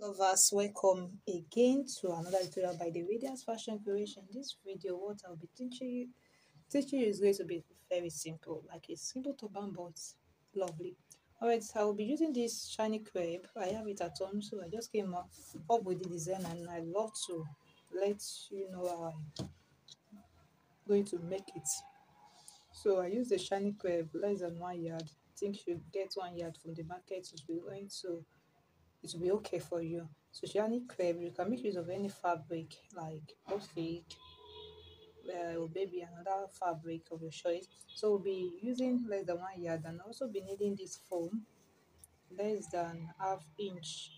Lovers, welcome again to another tutorial by De-Radiance Fashion Creation. This video, what I'll be teaching you is going to be very simple, like a simple turban but lovely. Alright, so I will be using this shiny crepe. I have it at home, so I just came up with the design, and I love to let you know how I'm going to make it. So I use the shiny crepe, less than 1 yard. I think you get 1 yard from the market. It will be okay for you. So shiny crepe, you can make use of any fabric like boutique, or maybe another fabric of your choice. So we'll be using less than 1 yard, and also be needing this foam less than half inch,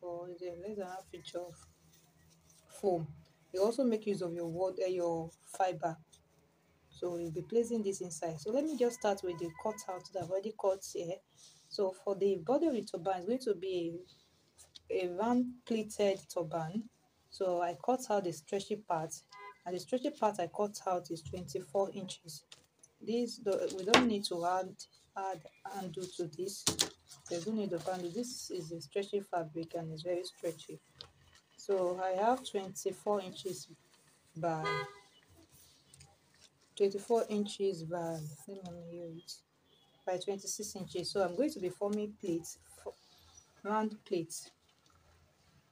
or is it less than half inch of foam. You also make use of your your fiber. So you'll be placing this inside. So let me just start with the cutout that I've already cut here. So for the body of the turban, it's going to be a round pleated turban. So I cut out the stretchy part, and the stretchy part I cut out is 24 inches. We don't need to add handle to this. There's no need of handle. This is a stretchy fabric and it's very stretchy. So I have 24 inches by let me hear it by 26 inches. So I'm going to be forming plates, round plates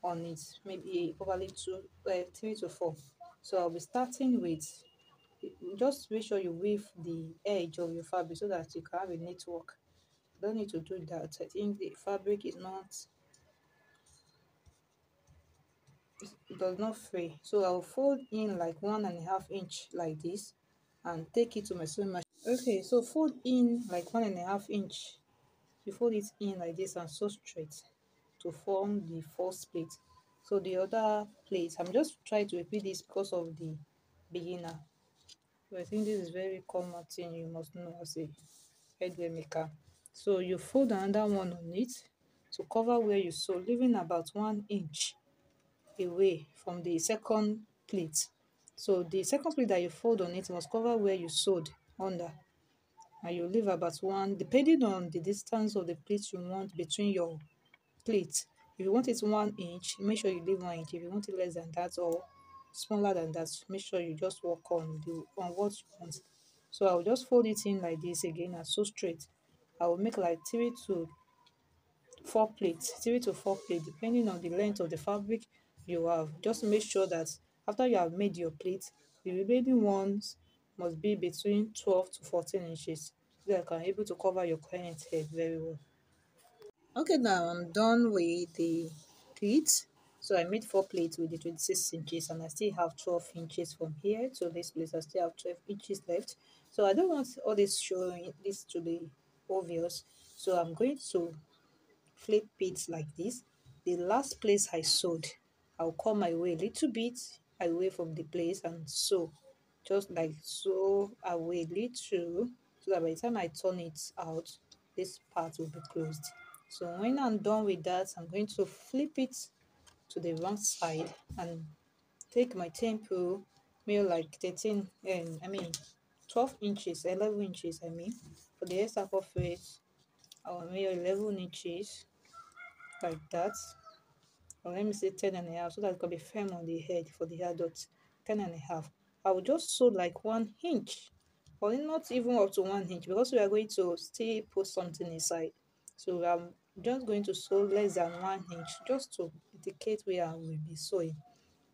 on it, maybe probably 3 to 4. So I'll be starting with, just make sure you weave the edge of your fabric so that you can have a network. Don't need to do that. I think the fabric is not, it does not fray. So I'll fold in like 1.5 inch like this and take it to my sewing machine. Okay, so fold in like 1.5 inch. You fold it in like this and sew straight to form the first plate. So the other plate, I'm just trying to repeat this because of the beginner. So I think this is very common thing you must know as a headwear maker. So you fold another one on it to cover where you sew, leaving about 1 inch away from the second plate. So the second plate that you fold on it must cover where you sewed under, and you leave about one, depending on the distance of the plate you want between your plate. If you want it 1 inch, make sure you leave 1 inch. If you want it less than that or smaller than that, make sure you just work on what you want. So I'll just fold it in like this again and sew straight. I will make like 3 to 4 plates, depending on the length of the fabric you have. Just make sure that after you have made your plate, the remaining ones must be between 12 to 14 inches, so that you can able to cover your client's head very well. Okay, now I'm done with the pleats. So I made 4 plates with the 26 inches, and I still have 12 inches from here to this place. I still have 12 inches left. So I don't want all this showing this to be obvious. So I'm going to flip it like this. The last place I sewed, I'll come my way a little bit away from the place and sew. Just like sew away little, so that by the time I turn it out, this part will be closed. So when I'm done with that, I'm going to flip it to the wrong side and take my temple, meal like 13, I mean 12 inches, 11 inches, I mean. For the hair circumference, I will measure 11 inches like that, or let me say 10.5, so that it can be firm on the head for the adults. 10.5. I will just sew like 1 inch, or not even up to 1 inch, because we are going to still put something inside. So I'm just going to sew less than 1 inch, just to indicate where I will be sewing.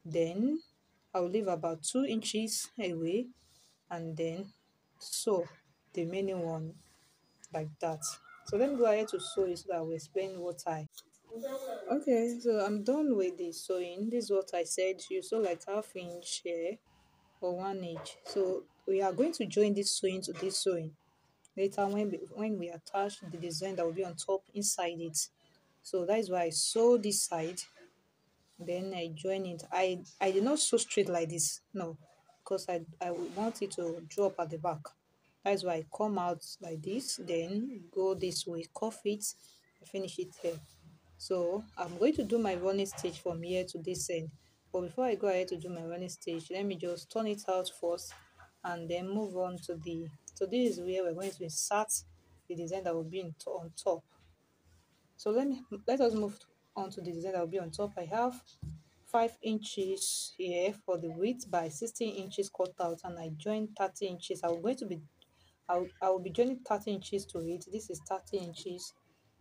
Then I will leave about 2 inches away, and then sew the remaining one like that. So let me go ahead to sew it so that I will explain what I. Okay, so I'm done with the sewing. This is what I said. You sew like half inch here or 1 inch. So we are going to join this sewing to this sewing later when we attach the design that will be on top inside it. So that is why I sew this side, then I join it. I did not sew straight like this, no, because I would want it to drop at the back. That's why I come out like this, then go this way, cuff it, finish it here. So I'm going to do my running stitch from here to this end. But before I go ahead to do my running stitch, let me just turn it out first and then move on to the. So this is where we're going to insert the design that will be on top. So let us move onto the design that will be on top. I have 5 inches here for the width by 16 inches cut out, and I joined 30 inches. I will be joining 30 inches to it. This is 30 inches,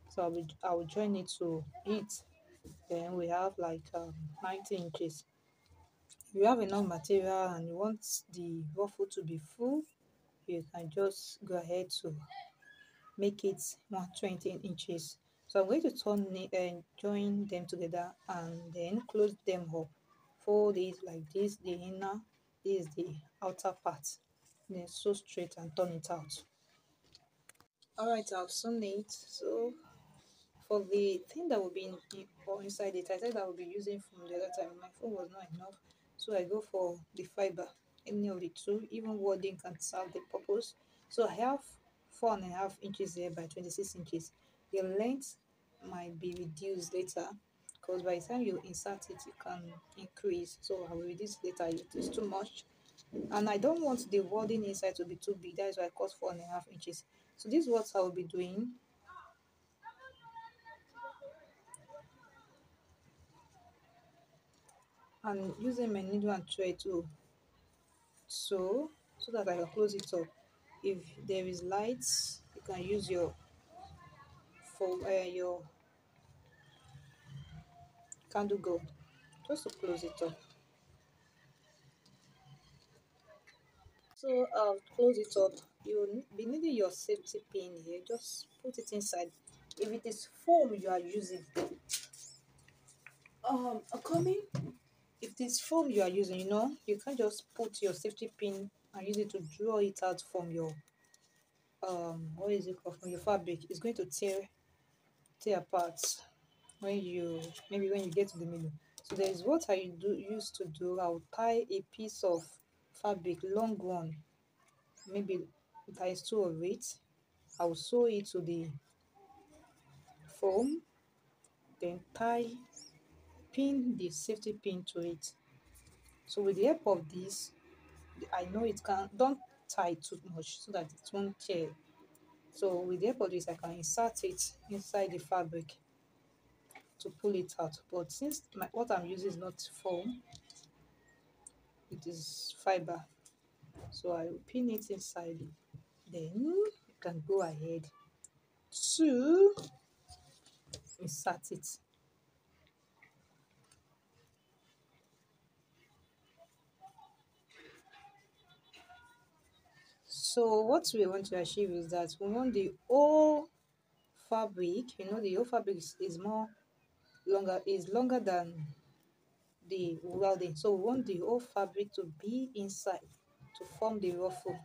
so I will join it to it. Then we have like 90 inches. If you have enough material and you want the ruffle to be full, you can just go ahead to make it 120 inches. So I'm going to join them together and then close them up. Fold it like this, the inner, this is the outer part. Then sew straight and turn it out. Alright, I've sewn it. So for the thing that will be or inside it, I said I will be using from the other time. My phone was not enough, so I go for the fiber. Any of the two, even wording can serve the purpose. So I have 4.5 inches here by 26 inches. The length might be reduced later because by the time you insert it, it can increase. So I will reduce later if it is too much. And I don't want the wording inside to be too big. That is why I cut 4.5 inches. So this is what I will be doing. And using my needle and thread to so that I can close it up. If there is light, you can use your candle gold just to close it up. So I'll close it up. You'll be needing your safety pin here. Just put it inside. If it is foam you are using, coming. If this foam you are using, you can't just put your safety pin and use it to draw it out from your what is it called, from your fabric. It's going to tear apart when you maybe when you get to the middle. So there is what I used to do. I'll tie a piece of fabric, long one, maybe times two of it. I'll sew it to the foam, then pin the safety pin to it. So with the help of this, I know it can don't tie too much so that it won't tear. So with the help of this, I can insert it inside the fabric to pull it out. But since what I'm using is not foam, it is fiber, so I will pin it inside. Then you can go ahead to insert it. So what we want to achieve is that we want the whole fabric, the whole fabric is longer than the welding. So we want the whole fabric to be inside to form the ruffle.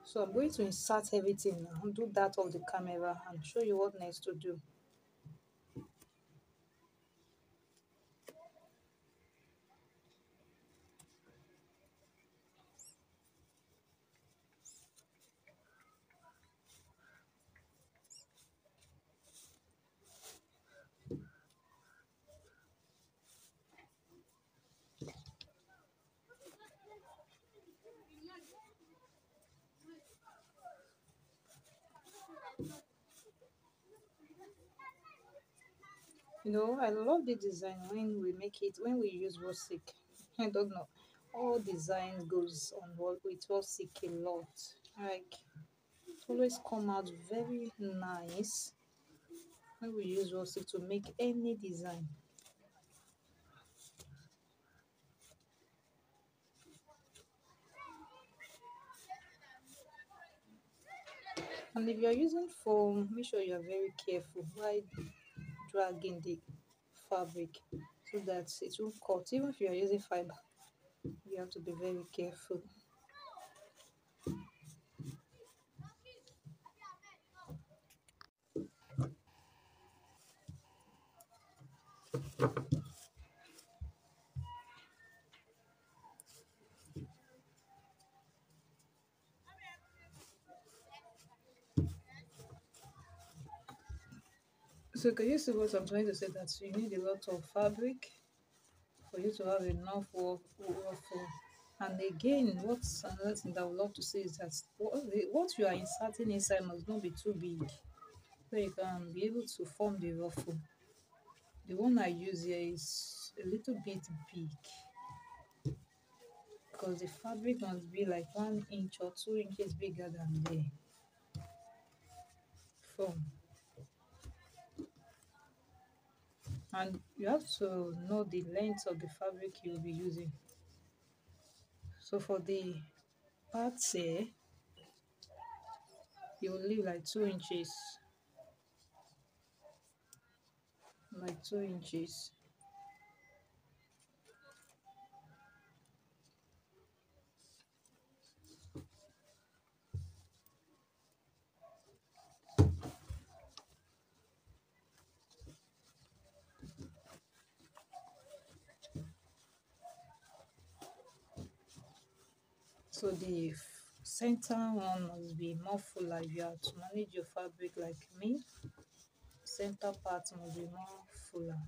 So I'm going to insert everything now, do that of the camera and show you what next to do. I love the design when we use raw silk. I don't know. All design goes on with raw silk a lot. Like it always come out very nice when we use raw silk to make any design. And if you're using foam, make sure you are very careful while dragging the fabric so that it won't cut. Even if you are using fiber, you have to be very careful. So can you see what I'm trying to say? That you need a lot of fabric for you to have enough waffle. And again, what's another thing that I would love to say is that what you are inserting inside must not be too big. so you can be able to form the ruffle. The one I use here is a little bit big because the fabric must be like 1 inch or 2 inches bigger than the form. And you have to know the length of the fabric you'll be using. So for the parts here, you will leave like 2 inches, like 2 inches. So the center one must be more fuller. If you have to manage your fabric like me, center part must be more fuller.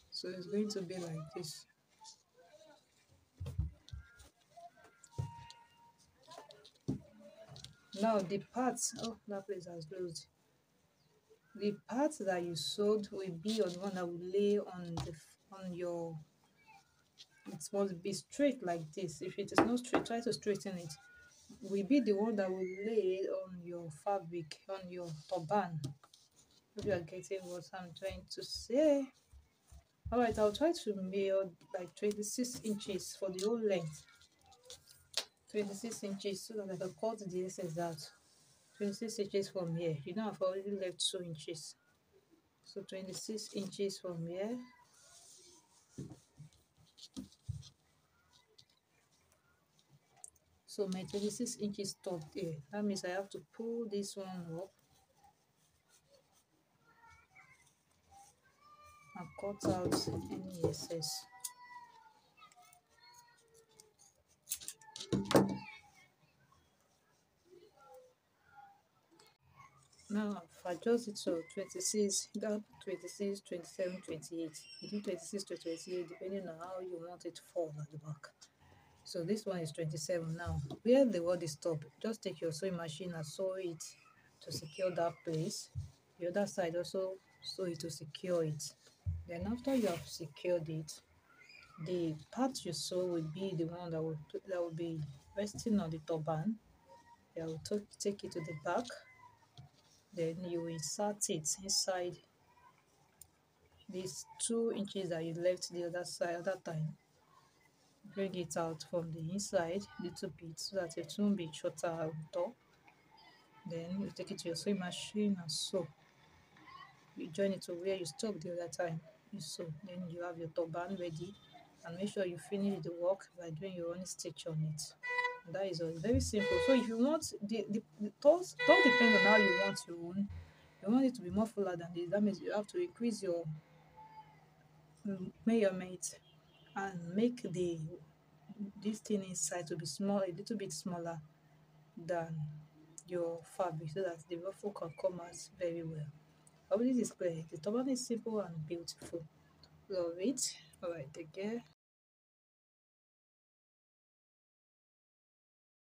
So it's going to be like this. Now the parts, oh, that place has closed. The parts that you sewed will be on the one that will lay on the on your. It must be straight like this. If it is not straight, try to straighten it. Will be the one that will lay on your fabric, on your turban. Hope you are getting what I'm trying to say. Alright, I'll try to measure like 26 inches for the whole length. 26 inches so that I can cut the excess out. 26 inches from here. You know I've already left 2 inches. So 26 inches from here. So my 26 inches stopped there. That means I have to pull this one up and cut out any excess. Now I've adjusted it to 26, that 26, 27, 28. Between 26 to 28, depending on how you want it to fall at the back. So this one is 27 now. Where the word is stop, just take your sewing machine and sew it to secure that place. The other side also sew it to secure it. Then after you have secured it, the part you sew will be the one that will be resting on the turban. I will take it to the back. Then you insert it inside these 2 inches that you left the other side other time. Bring it out from the inside little bit so that it won't be shorter on top. Then you take it to your sewing machine and sew. You join it to where you stopped the other time. You sew. Then you have your turban ready, and make sure you finish the work by doing your own stitch on it. And that is all. Very simple. So if you want the toes, it all depends on how you want your own. You want it to be more fuller than this. That means you have to increase your measurement and make the this thing inside to be small, a little bit smaller than your fabric, so that the ruffle can come out very well. I hope this is clear. The turban is simple and beautiful. Love it. Alright, take care.